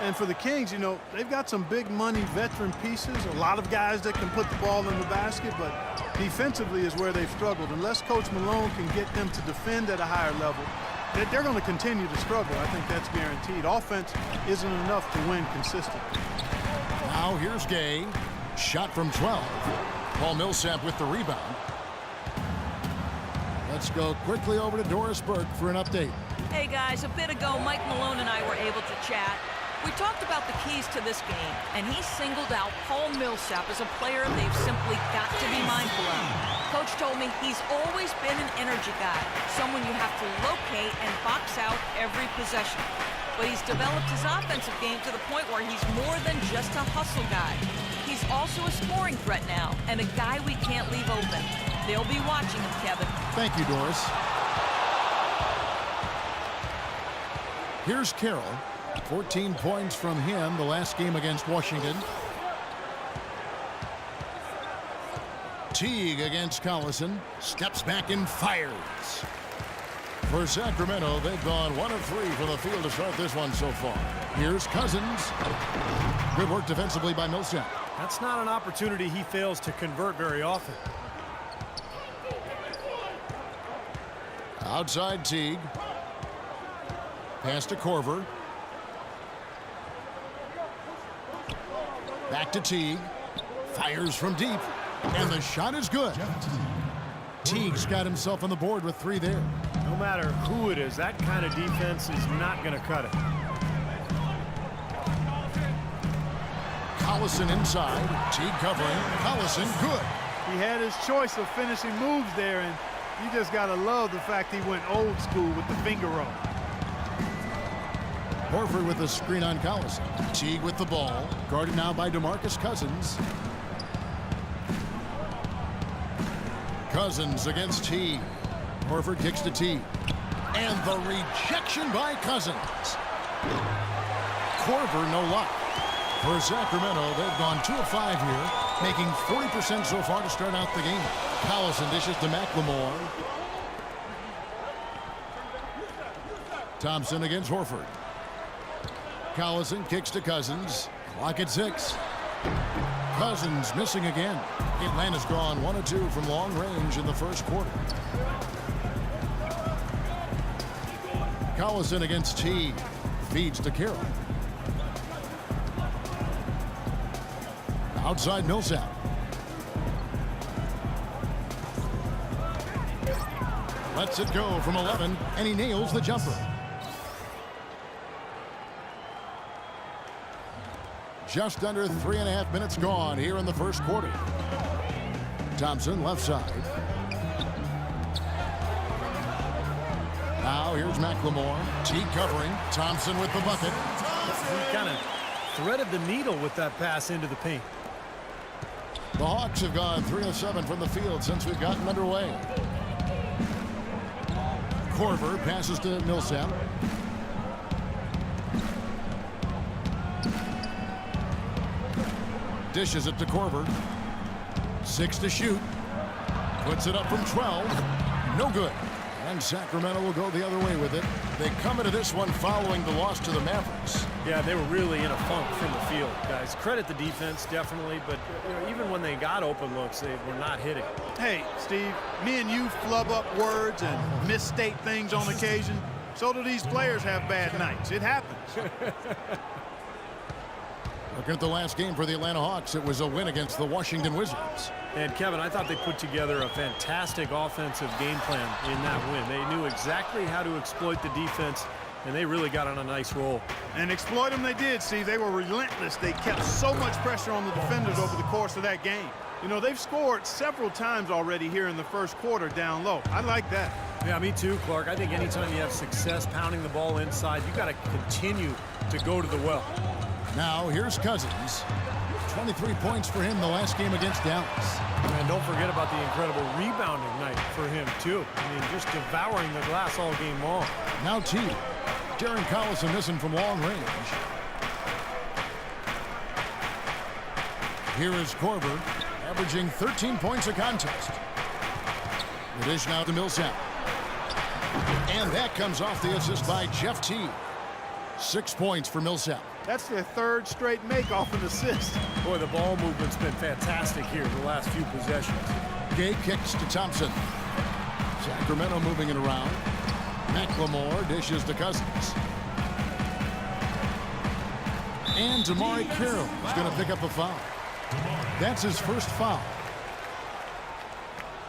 And for the Kings, you know, they've got some big money veteran pieces, a lot of guys that can put the ball in the basket, but defensively is where they've struggled. Unless Coach Malone can get them to defend at a higher level, they're going to continue to struggle. I think that's guaranteed. Offense isn't enough to win consistently. Now here's Gay. Shot from 12. Paul Millsap with the rebound. Let's go quickly over to Doris Burke for an update. Hey guys, a bit ago Mike Malone and I were able to chat. We talked about the keys to this game, and he singled out Paul Millsap as a player they've simply got to be mindful of. Coach told me he's always been an energy guy, someone you have to locate and box out every possession. But he's developed his offensive game to the point where he's more than just a hustle guy. He's also a scoring threat now, and a guy we can't leave open. They'll be watching him, Kevin. Thank you, Doris. Here's Carroll. 14 points from him the last game against Washington. Teague against Collison. Steps back and fires. For Sacramento, they've gone 1 of 3 from the field to start this one so far. Here's Cousins. Good work defensively by Millsap. That's not an opportunity he fails to convert very often. Outside Teague. Pass to Korver. Back to Teague. Fires from deep. And the shot is good. Teague's got himself on the board with 3 there. No matter who it is, that kind of defense is not going to cut it. Collison inside. Teague covering. Collison good. He had his choice of finishing moves there, and you just got to love the fact he went old school with the finger roll. Horford with the screen on Collison. Teague with the ball. Guarded now by DeMarcus Cousins. Cousins against Teague. Horford kicks to Teague. And the rejection by Cousins. Korver no luck. For Sacramento, they've gone 2 of 5 here, making 40% so far to start out the game. Collison dishes to McLemore. Thompson against Horford. Collison kicks to Cousins. Clock at 6. Cousins missing again. Atlanta's gone 1 of 2 from long range in the first quarter. Collison against Teague. Feeds to Carroll. Outside Millsap. Lets it go from 11, and he nails the jumper. Just under 3.5 minutes gone here in the first quarter. Thompson left side. Now here's McLemore. Teague covering. Thompson with the bucket. He kind of threaded the needle with that pass into the paint. The Hawks have gone 3 of 7 from the field since we've gotten underway. Korver passes to Millsap. Dishes it to Korver. 6 to shoot. Puts it up from 12. No good. And Sacramento will go the other way with it. They come into this one following the loss to the Mavericks. Yeah, they were really in a funk from the field, guys. Credit the defense, definitely, but you know, even when they got open looks, they were not hitting. Hey, Steve, me and you flub up words and misstate things on occasion. So do these players have bad nights. It happens. Looking at the last game for the Atlanta Hawks, it was a win against the Washington Wizards. And Kevin, I thought they put together a fantastic offensive game plan in that win. They knew exactly how to exploit the defense, and they really got on a nice roll. And exploit them they did, Steve. They were relentless. They kept so much pressure on the defenders over the course of that game. You know, they've scored several times already here in the first quarter down low. I like that. Yeah, me too, Clark. I think anytime you have success pounding the ball inside, you got to continue to go to the well. Now here's Cousins. 23 points for him the last game against Dallas. And don't forget about the incredible rebounding night for him, too. I mean, just devouring the glass all game long. Now Teague. Darren Collison missing from long range. Here is Korver, averaging 13 points a contest. The dish now to Millsap. And that comes off the assist by Jeff Teague. 6 points for Millsap. That's their third straight make off an assist. Boy, the ball movement's been fantastic here the last few possessions. Gay kicks to Thompson. Sacramento moving it around. McLemore dishes to Cousins. And Damari Carroll is going to pick up a foul. That's his first foul.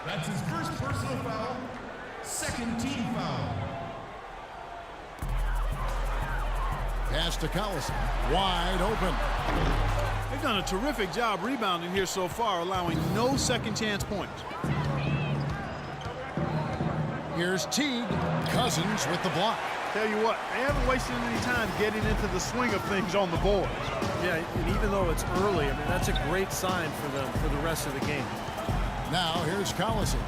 That's his first personal foul. Second team foul. Pass to Collison. Wide open. They've done a terrific job rebounding here so far, allowing no second chance points. Here's Teague. Cousins with the block. Tell you what, they haven't wasted any time getting into the swing of things on the boards. Yeah, and even though it's early, I mean, that's a great sign for them for the rest of the game. Now here's Collison.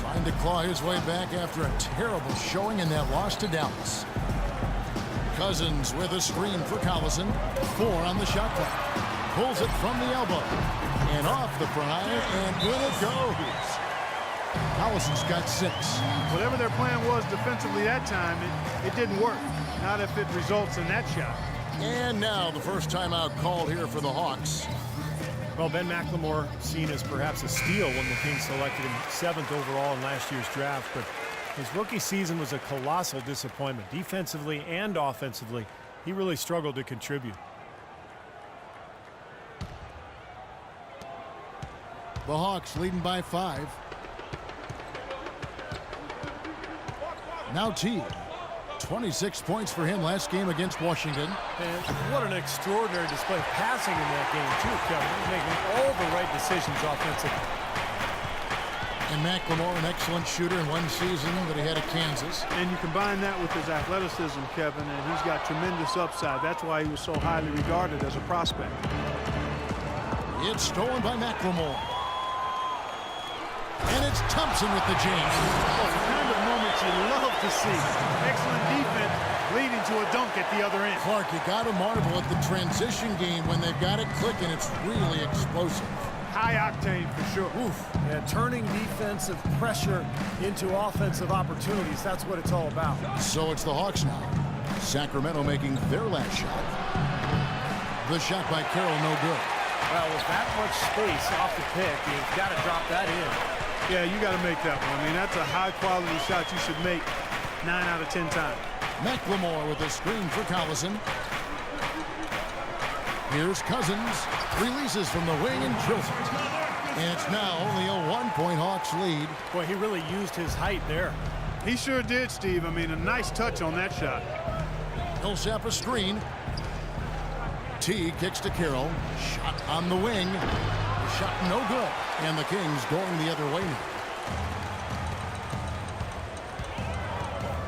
Trying to claw his way back after a terrible showing in that loss to Dallas. Cousins with a screen for Collison. 4 on the shot clock. Pulls it from the elbow. And off the prior, and in it goes. Collison's got 6. Whatever their plan was defensively that time, it didn't work. Not if it results in that shot. And now the first timeout called here for the Hawks. Well, Ben McLemore seen as perhaps a steal when the Kings selected him 7th overall in last year's draft, but his rookie season was a colossal disappointment. Defensively and offensively, he really struggled to contribute. The Hawks leading by 5. Now Teague. 26 points for him last game against Washington. And what an extraordinary display of passing in that game, too, Kevin. He's making all the right decisions offensively. And McLemore, an excellent shooter in one season that he had at Kansas. And you combine that with his athleticism, Kevin, and he's got tremendous upside. That's why he was so highly regarded as a prospect. It's stolen by McLemore. And it's Thompson with the jam. Oh, the kind of moments you love to see. Excellent defense leading to a dunk at the other end. Clark, you got to marvel at the transition game when they've got it clicking. It's really explosive. High octane for sure. Oof. And turning defensive pressure into offensive opportunities, that's what it's all about. So it's the Hawks now. Sacramento making their last shot. The shot by Carroll, no good. Well, with that much space off the pick, you've got to drop that in. Yeah, you got to make that one. I mean, that's a high-quality shot you should make 9 out of 10 times. McLemore with a screen for Collison. Here's Cousins. Releases from the wing and drills it. And it's now only a 1-point Hawks lead. Boy, he really used his height there. He sure did, Steve. I mean, a nice touch on that shot. Millsap a screen. Teague kicks to Carroll. Shot on the wing. The shot no good. And the Kings going the other way now.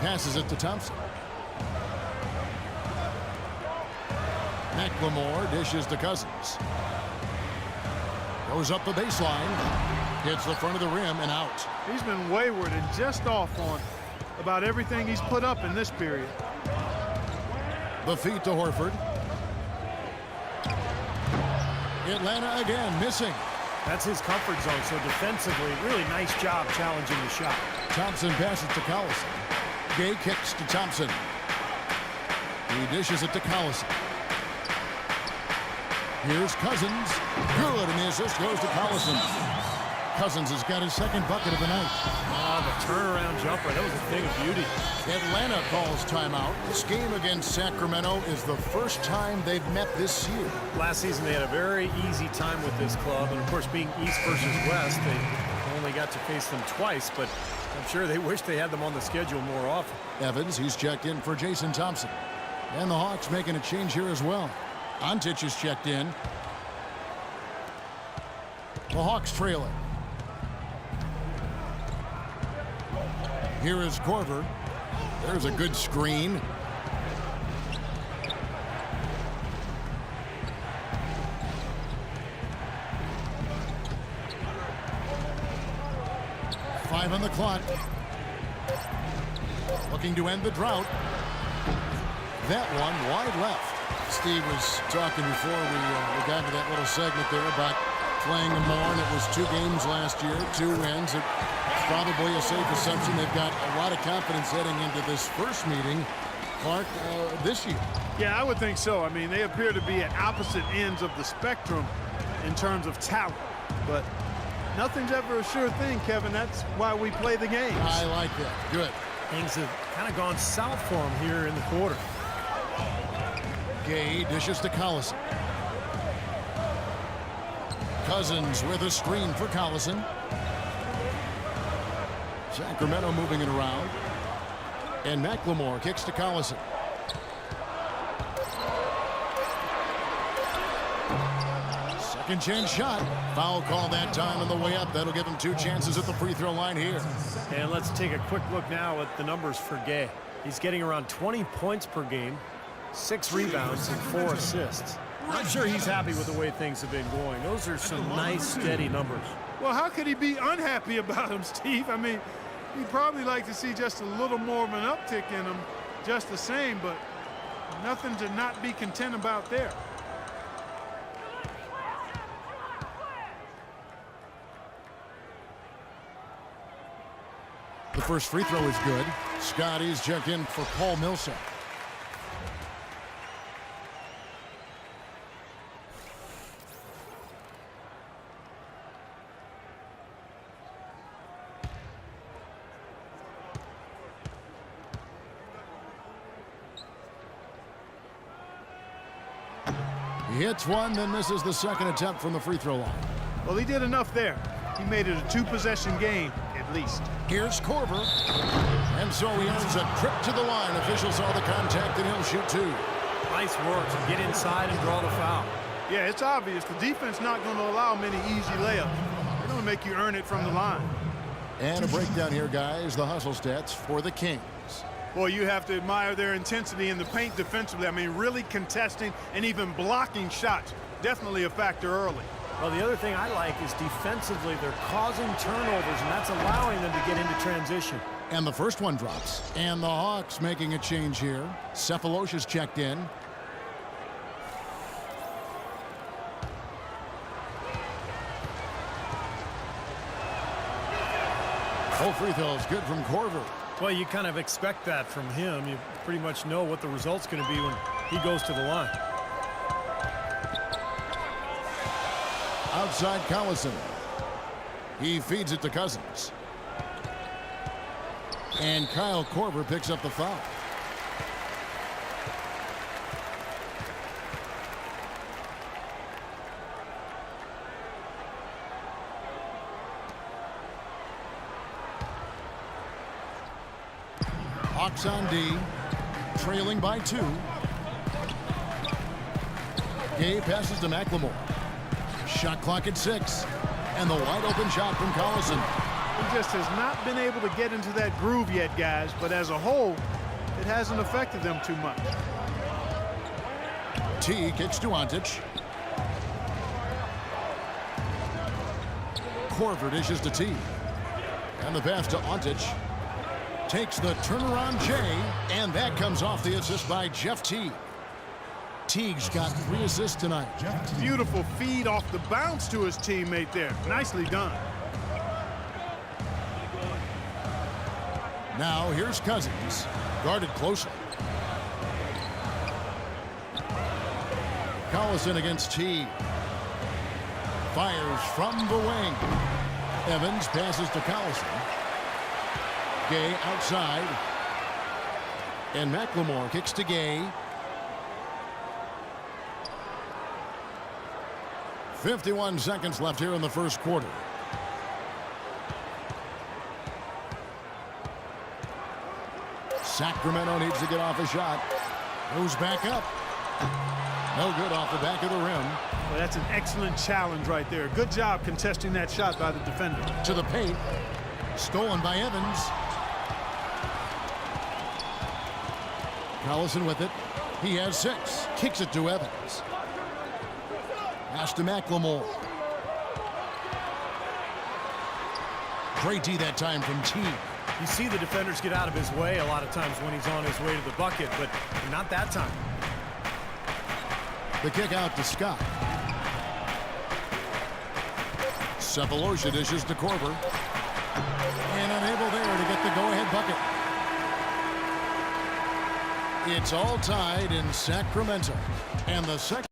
Passes it to Thompson. McLemore dishes to Cousins. Goes up the baseline. Hits the front of the rim and out. He's been wayward and just off on about everything he's put up in this period. The feed to Horford. Atlanta again missing. That's his comfort zone, so defensively, really nice job challenging the shot. Thompson passes to Collison. Gay kicks to Thompson. He dishes it to Collison. Here's Cousins. Good, and the assist goes to Collison. Cousins has got his second bucket of the night. Oh, the turnaround jumper. That was a thing of beauty. Atlanta calls timeout. This game against Sacramento is the first time they've met this year. Last season, they had a very easy time with this club. And, of course, being East versus West, they only got to face them twice. But I'm sure they wish they had them on the schedule more often. Evans, he's checked in for Jason Thompson. And the Hawks making a change here as well. Antich is checked in. The Hawks trailing. Here is Korver. There's a good screen. Five on the clock. Looking to end the drought. That one wide left. Steve was talking before we got into that little segment there about playing them more, and it was 2 games last year, 2 wins. It's probably a safe assumption they've got a lot of confidence heading into this first meeting Clark, this year. Yeah, I would think so. I mean, they appear to be at opposite ends of the spectrum in terms of talent. But nothing's ever a sure thing, Kevin. That's why we play the games. I like that. Good. Things have kind of gone south for him here in the quarter. Gay dishes to Collison. Cousins with a screen for Collison. Sacramento moving it around. And McLemore kicks to Collison. Second chance shot. Foul call that time on the way up. That'll give him 2 chances at the free throw line here. And let's take a quick look now at the numbers for Gay. He's getting around 20 points per game, 6 rebounds, and 4 assists. I'm sure he's happy with the way things have been going. Those are some nice, steady numbers. Well, how could he be unhappy about him, Steve? I mean, he'd probably like to see just a little more of an uptick in him, just the same, but nothing to not be content about there. The first free throw is good. Scotty's checked in for Paul Millsap. He hits one, then misses the second attempt from the free throw line. Well, he did enough there. He made it a 2-possession game, at least. Here's Korver. And so he earns a trip to the line. Officials saw the contact, and he'll shoot 2. Nice work to get inside and draw the foul. Yeah, it's obvious. The defense not going to allow many easy layups. They're going to make you earn it from the line. And a breakdown here, guys. The hustle stats for the Kings. Boy, you have to admire their intensity in the paint defensively. I mean, really contesting and even blocking shots. Definitely a factor early. Well, the other thing I like is defensively, they're causing turnovers, and that's allowing them to get into transition. And the first one drops. And the Hawks making a change here. Cephalosha's checked in. Full free throws good from Korver. Well, you kind of expect that from him. You pretty much know what the result's going to be when he goes to the line. Outside Collison. He feeds it to Cousins. And Kyle Korver picks up the foul. Hawks on D, trailing by 2. Gay passes to McLemore. Shot clock at 6. And the wide open shot from Collison. He just has not been able to get into that groove yet, guys, but as a whole, it hasn't affected them too much. T kicks to Ontic. Korver dishes to T. And the pass to Ontic. Takes the turnaround J, and that comes off the assist by Jeff Teague. Teague's got 3 assists tonight. Beautiful feed off the bounce to his teammate there. Nicely done. Now here's Cousins, guarded closely. Collison against Teague. Fires from the wing. Evans passes to Collison. Gay outside. And McLemore kicks to Gay. 51 seconds left here in the first quarter. Sacramento needs to get off a shot. Goes back up. No good off the back of the rim. Well, that's an excellent challenge right there. Good job contesting that shot by the defender. To the paint. Stolen by Evans. Collison with it. He has 6. Kicks it to Evans. Pass to McLemore. Great D that time from T. You see the defenders get out of his way a lot of times when he's on his way to the bucket, but not that time. The kick out to Scott. Cephalosha dishes to Korver. And unable there to get the go-ahead bucket. It's all tied in Sacramento. And the second